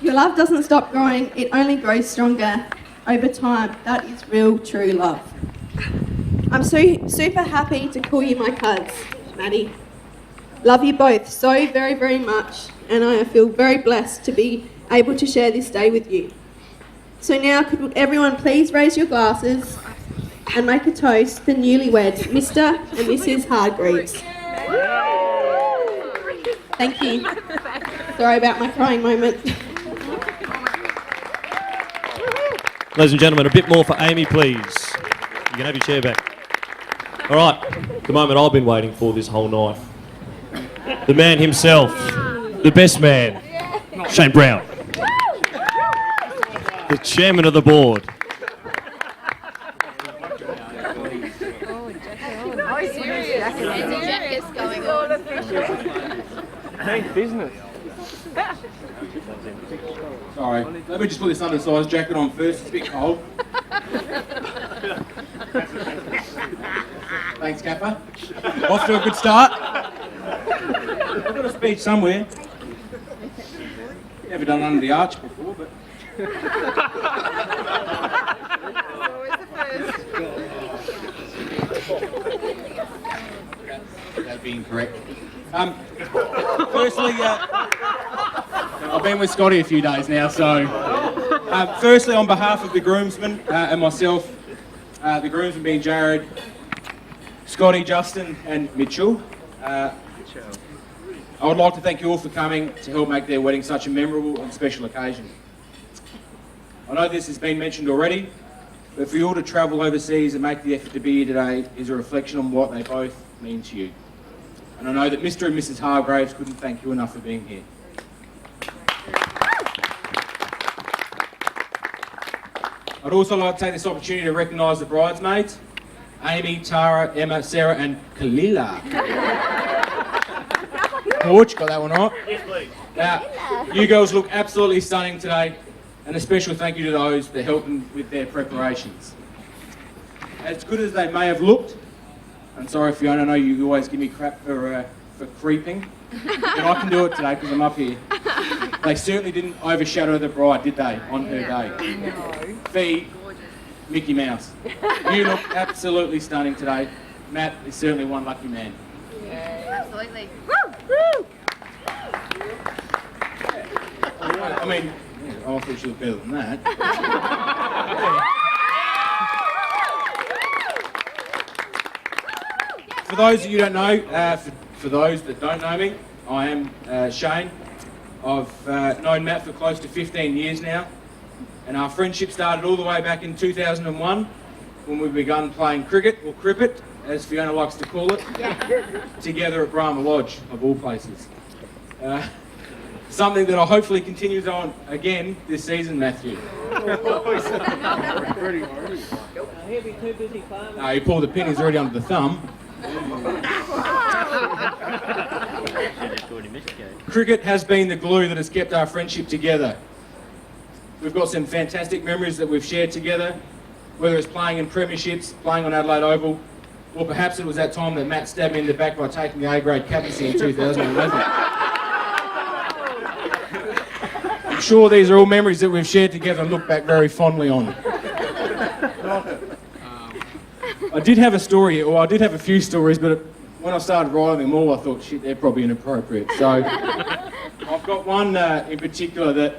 Your love doesn't stop growing, it only grows stronger over time. That is real, true love. I'm super happy to call you my cuz, Maddie. Love you both so very, very much, and I feel very blessed to be able to share this day with you. So now, could everyone please raise your glasses and make a toast for newlyweds, Mr. and Mrs. Hargreaves. Thank you. Sorry about my crying moment. Ladies and gentlemen, a bit more for Amy, please. You can have your chair back. All right, the moment I've been waiting for this whole night. The man himself, the best man, Shane Brown. The chairman of the board. Business. Sorry, let me just put this undersized jacket on first, it's a bit cold. Thanks, Kappa. Off to a good start. I've got a speech somewhere. Never done under the arch before, but... That'd be incorrect. Firstly, I've been with Scotty a few days now, so firstly, on behalf of the groomsmen and myself, the groomsmen being Jared, Scotty, Justin, and Mitchell, I would like to thank you all for coming to help make their wedding such a memorable and special occasion. I know this has been mentioned already, but for you all to travel overseas and make the effort to be here today is a reflection on what they both mean to you. And I know that Mr. and Mrs. Hargreaves couldn't thank you enough for being here. I'd also like to take this opportunity to recognise the bridesmaids, Amy, Tara, Emma, Sarah and Kalila. Porch, got that one right? Yes, please. Now, you girls look absolutely stunning today, and a special thank you to those that helped them with their preparations. As good as they may have looked, and sorry Fiona, I know you always give me crap for creeping, but I can do it today because I'm up here. They certainly didn't overshadow the bride, did they, on her day? No. Fee, Mickey Mouse. You look absolutely stunning today. Matt is certainly one lucky man. Yeah, absolutely. Woo! I mean, I thought she looked better than that. For those of you who don't know, for those that don't know me, I am Shane. I've known Matt for close to 15 years now, and our friendship started all the way back in 2001 when we began playing cricket, or cricket, as Fiona likes to call it, together at Brahma Lodge, of all places. Something that I hopefully continues on again this season, Matthew. No, you pull the pin, he's already under the thumb. Cricket has been the glue that has kept our friendship together. We've got some fantastic memories that we've shared together, whether it's playing in premierships, playing on Adelaide Oval, or perhaps it was that time that Matt stabbed me in the back by taking the A-grade captaincy in 2011. I'm sure these are all memories that we've shared together and look back very fondly on. I did have a story, or I did have a few stories, but when I started writing them all, I thought, shit, they're probably inappropriate. So I've got one in particular that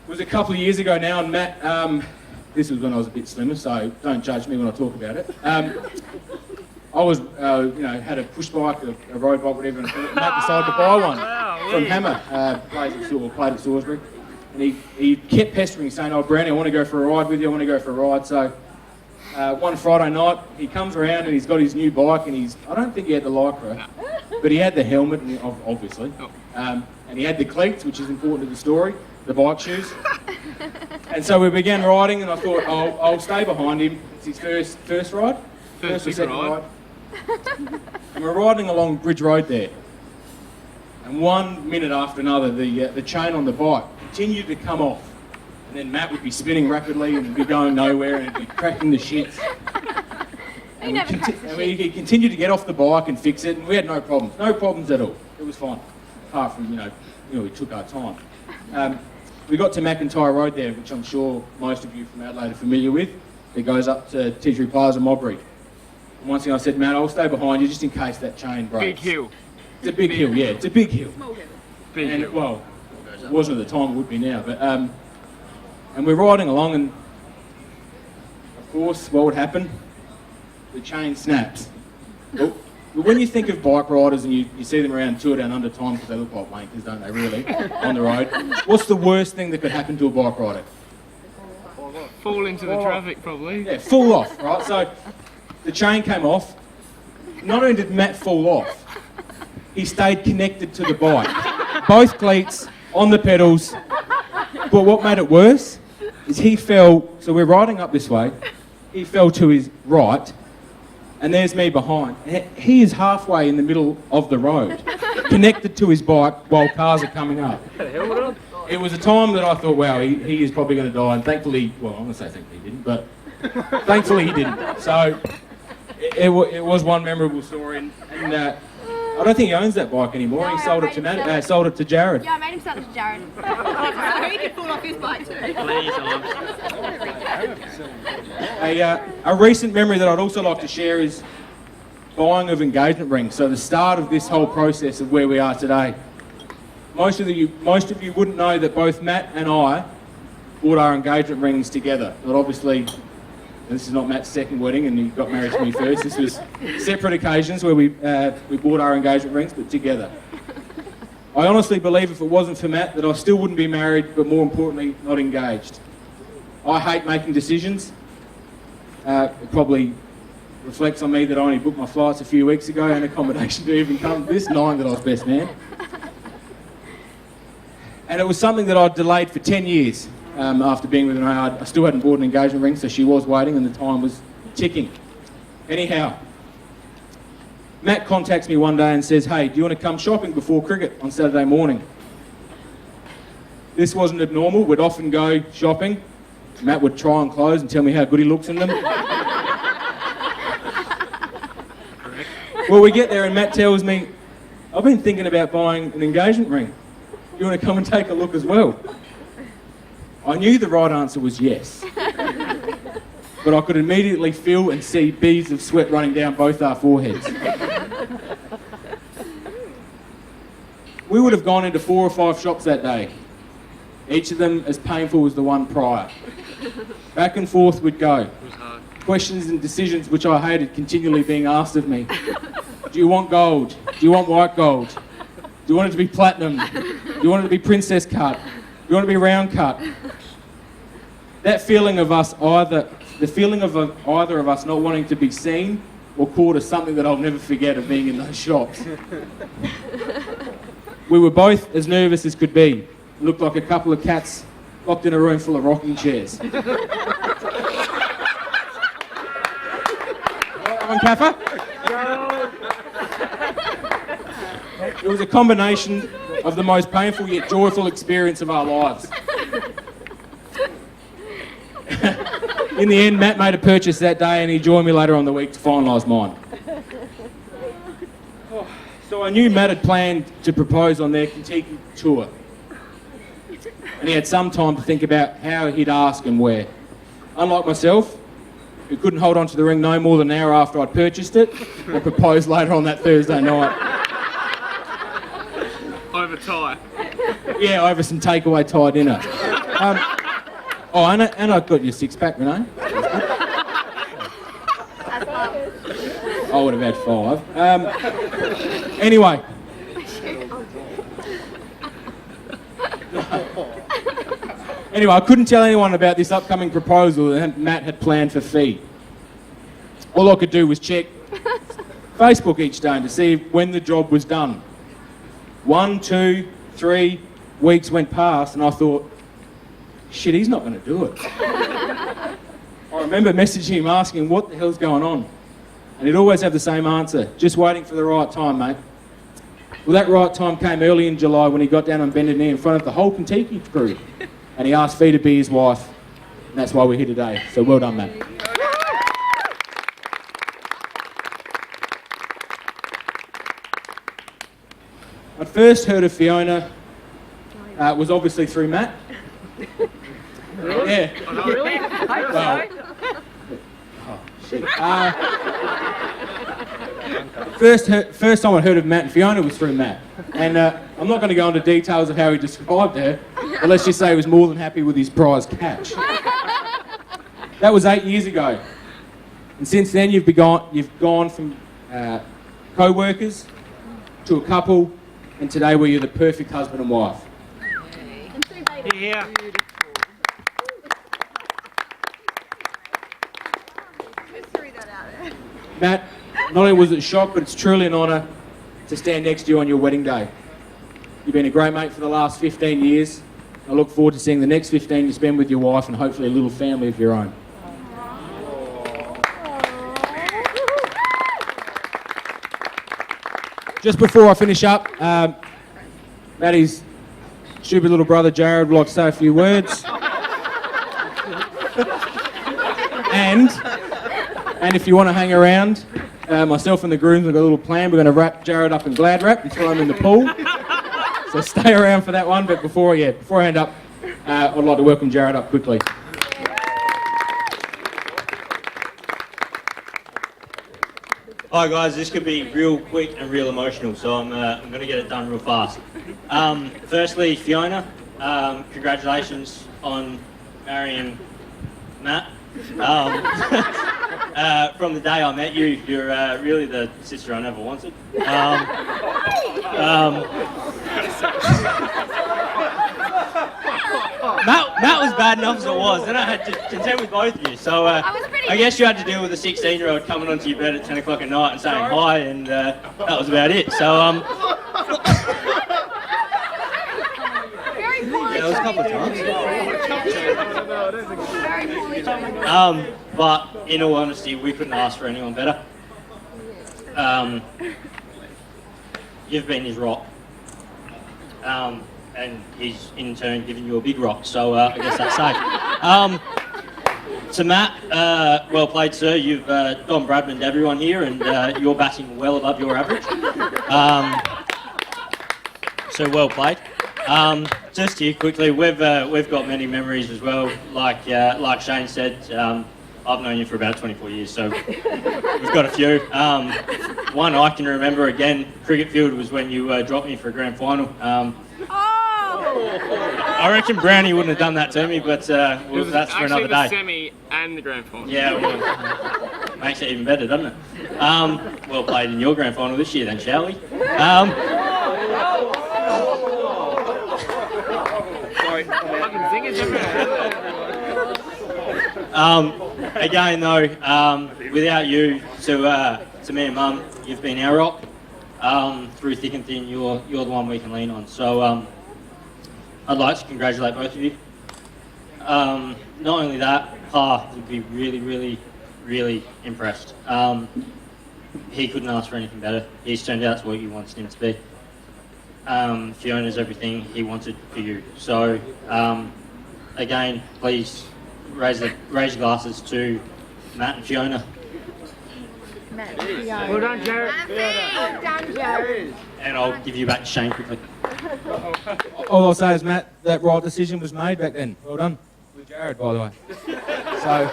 was a couple of years ago now, and Matt, this was when I was a bit slimmer, so don't judge me when I talk about it. I was, had a push bike, a road bike, whatever, and Matt decided to buy one from Hammer, played at Salisbury, and he kept pestering me, saying, "Oh, Brownie, I want to go for a ride with you. I want to go for a ride." So one Friday night, he comes around and he's got his new bike, and I don't think he had the Lycra, but he had the helmet, obviously, and he had the cleats, which is important to the story, the bike shoes. And so we began riding, and I thought, I'll stay behind him. It's his first ride? First or second ride. And we're riding along Bridge Road there. And 1 minute after another, the chain on the bike continued to come off. And then Matt would be spinning rapidly and be going nowhere, and it'd be cracking the shits. And he continued to get off the bike and fix it, and we had no problems at all. It was fine, apart from, we took our time. we got to McIntyre Road there, which I'm sure most of you from Adelaide are familiar with. It goes up to Tea Tree Plaza, Modbury. And one thing I said, Matt, I'll stay behind you just in case that chain breaks. Big hill. It's a big hill, yeah, it's a big hill. Big And hill. well, it wasn't at the time, it would be now. But and we're riding along, and of course, what would happen? The chain snaps. Well, when you think of bike riders and you see them around Tour Down Under time, because they look like wankers, don't they, really, on the road, what's the worst thing that could happen to a bike rider? Fall into the traffic, probably. Yeah, fall off, right? So the chain came off. Not only did Matt fall off, he stayed connected to the bike. Both cleats on the pedals. But what made it worse is he fell, so we're riding up this way, he fell to his right, and there's me behind. He is halfway in the middle of the road, connected to his bike while cars are coming up. It was a time that I thought, wow, he is probably going to die, and thankfully, well, I'm going to say thankfully he didn't, but thankfully he didn't. So it was one memorable story, and I don't think he owns that bike anymore. No, He sold it to Matt, sold it to Jared. Yeah, I made him sell it to Jared. So he could fall off his bike too. A recent memory that I'd also like to share is buying of engagement rings. So the start of this whole process of where we are today. Most of you wouldn't know that both Matt and I bought our engagement rings together. But obviously, this is not Matt's second wedding, and he got married to me first. This was separate occasions where we bought our engagement rings, but together. I honestly believe if it wasn't for Matt, that I still wouldn't be married, but more importantly, not engaged. I hate making decisions. It probably reflects on me that I only booked my flights a few weeks ago and accommodation to even come to this, knowing that I was best man. And it was something that I'd delayed for 10 years after being with her. I still hadn't bought an engagement ring, so she was waiting and the time was ticking. Anyhow, Matt contacts me one day and says, hey, do you want to come shopping before cricket on Saturday morning? This wasn't abnormal. We'd often go shopping. Matt would try on clothes and tell me how good he looks in them. Well, we get there and Matt tells me, I've been thinking about buying an engagement ring. You want to come and take a look as well? I knew the right answer was yes. But I could immediately feel and see beads of sweat running down both our foreheads. We would have gone into 4 or 5 shops that day, each of them as painful as the one prior. Back and forth we'd go. Questions and decisions which I hated continually being asked of me. Do you want gold? Do you want white gold? Do you want it to be platinum? Do you want it to be princess cut? Do you want it to be round cut? That feeling of us either of us not wanting to be seen or caught is something that I'll never forget of being in those shops. We were both as nervous as could be. It looked like a couple of cats locked in a room full of rocking chairs. Right on, Kaffa? It was a combination of the most painful yet joyful experience of our lives. In the end, Matt made a purchase that day and he joined me later on the week to finalise mine. So I knew Matt had planned to propose on their Kentucky tour. And he had some time to think about how he'd ask and where. Unlike myself, who couldn't hold on to the ring no more than an hour after I'd purchased it, I proposed later on that Thursday night. Over tie. Yeah, over some takeaway Thai dinner. And I got your 6-pack, Renee. I would have had 5. Anyway. Anyway, I couldn't tell anyone about this upcoming proposal that Matt had planned for Fee. All I could do was check Facebook each day to see when the job was done. 1, 2, 3 weeks went past and I thought, shit, he's not going to do it. I remember messaging him asking what the hell's going on. And he'd always have the same answer, just waiting for the right time, mate. Well, that right time came early in July when he got down on bended knee in front of the whole Kentucky crew. And he asked Fee to be his wife. And that's why we're here today. So well done, Matt. I'd first heard of Fiona, was obviously through Matt. Yeah. Oh, really? Well, first time I heard of Matt and Fiona was through Matt. And I'm not going to go into details of how he described her, but let's just say he was more than happy with his prize catch. That was 8 years ago. And since then you've gone from co-workers to a couple, and today where you're the perfect husband and wife. Yeah. Matt, not only was it a shock, but it's truly an honour to stand next to you on your wedding day. You've been a great mate for the last 15 years. I look forward to seeing the next 15 you spend with your wife and hopefully a little family of your own. Just before I finish up, Matty's stupid little brother Jared would like to say a few words. And if you want to hang around, myself and the grooms have got a little plan. We're going to wrap Jared up in Glad Wrap and throw him in the pool. So stay around for that one. But before I hand up, I'd like to welcome Jared up quickly. Hi guys, this could be real quick and real emotional, so I'm going to get it done real fast. Firstly, Fiona, congratulations on marrying Matt. From the day I met you, you're really the sister I never wanted. Matt was bad enough as it was, then I had to contend with both of you. So I guess you had to deal with a 16-year-old coming onto your bed at 10 o'clock at night and saying hi, and that was about it. So yeah, it was a couple of times. But in all honesty, we couldn't ask for anyone better. You've been his rock. And he's in turn giving you a big rock, so I guess that's safe. To Matt, well played, sir. You've Don Bradman'd everyone here, and you're batting well above your average. So well played. Just here quickly, we've got many memories as well. Like Shane said, I've known you for about 24 years, so we've got a few. One I can remember again, cricket field, was when you dropped me for a grand final. I reckon Brownie wouldn't have done that to me, but well, that's for another day. Actually, the semi and the grand final. Yeah, well, makes it even better, doesn't it? Well played in your grand final this year, then, shall we? Sorry, fucking zingers everywhere. Again, though, without you, to me and Mum, you've been our rock. Through thick and thin, you're the one we can lean on. So I'd like to congratulate both of you. Not only that, Pa would be really, really, really impressed. He couldn't ask for anything better. He's turned out to what you wanted him to be. Fiona's everything he wanted for you. So again, please raise your glasses to Matt and Fiona. Well done, Jared. Well done, Jared. And I'll give you back to Shane quickly. All I'll say is, Matt, that right decision was made back then. Well done. With Jared, by the way. So,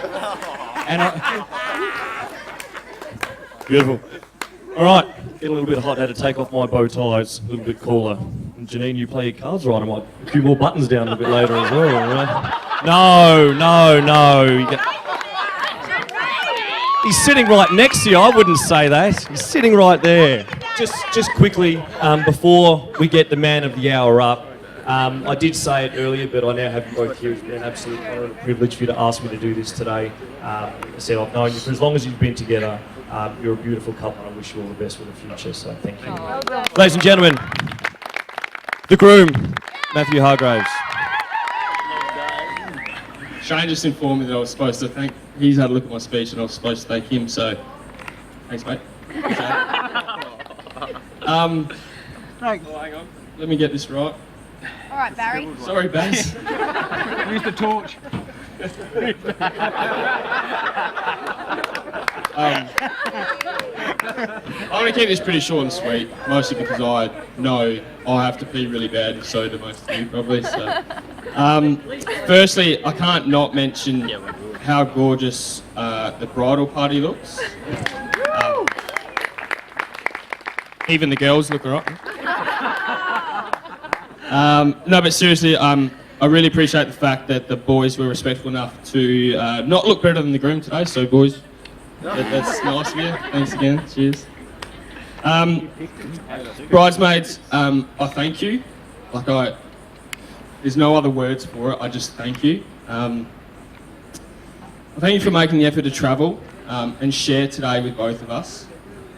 Beautiful. All right, getting a little bit hot. Had to take off my bow ties, a little bit cooler. And Janine, you play your cards right. I might a few more buttons down a bit later as well. Right? No. He's sitting right next to you. I wouldn't say that. He's sitting right there. Just quickly, before we get the man of the hour up, I did say it earlier, but I now have you both here. It's been an absolute honour and a privilege for you to ask me to do this today. I said I've known you for as long as you've been together. You're a beautiful couple, and I wish you all the best for the future, so thank you. Ladies and gentlemen, the groom, Matthew Hargraves. Shane just informed me that I was supposed to thank. He's had a look at my speech and I was supposed to thank him. So, thanks, mate. Oh, hang on. Let me get this right. All right, Barry. Sorry, Baz. Use the torch. I'm going to keep this pretty short and sweet, mostly because I know I have to pee really bad, and so do most of you probably. So, Firstly, I can't not mention how gorgeous the bridal party looks. Even the girls look alright. No, but seriously, I really appreciate the fact that the boys were respectful enough to not look better than the groom today. So, boys, that's nice of you. Thanks again. Cheers. Bridesmaids, I thank you. There's no other words for it. I just thank you. I thank you for making the effort to travel and share today with both of us.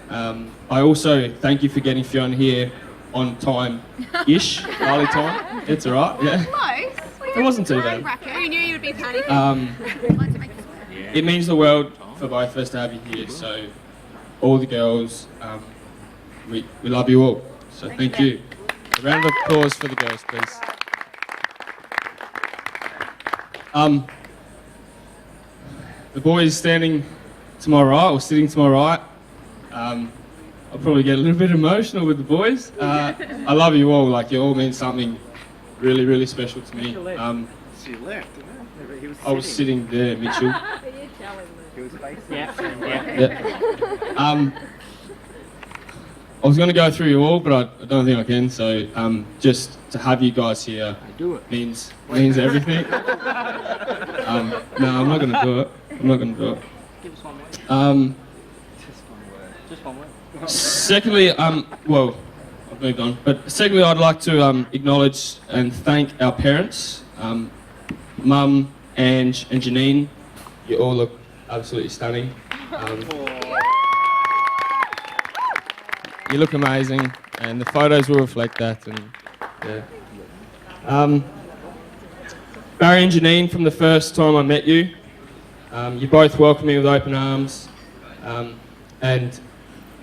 I also thank you for getting Fiona here on time-ish, early time. It's all right, yeah. Close. It wasn't too bad. We knew you would be panicking. It means the world for both of us to have you here. So, all the girls, we love you all. So thank you. A round of applause for the girls, please. The boys standing to my right, or sitting to my right, I'll probably get a little bit emotional with the boys. I love you all, like you all mean something really, really special to me. She left, didn't he? He was I was sitting there, Mitchell. He was facing. Yeah. I was going to go through you all, but I don't think I can. So just to have you guys here means everything. No, I'm not going to do it. I'm not going to do it. Give us one word. Just one word. Secondly, well, I've moved on. But secondly, I'd like to acknowledge and thank our parents, Mum, Ange, and Janine. You all look absolutely stunning. You look amazing, and the photos will reflect that. And yeah. Barry and Janine, from the first time I met you, you both welcomed me with open arms. And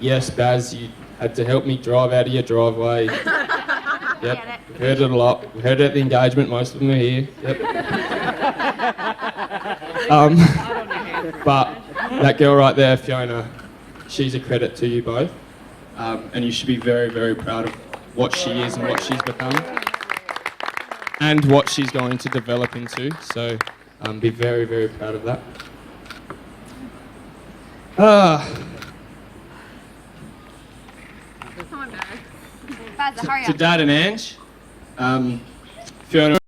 yes, Baz, you had to help me drive out of your driveway. Yep, we've heard it a lot. We heard it at the engagement. Most of them are here. Yep. But that girl right there, Fiona, she's a credit to you both. And you should be very, very proud of what she is and what she's become. And what she's going to develop into. So be very, very proud of that. Come on, Baz, hurry To up. Dad and Ange, Fiona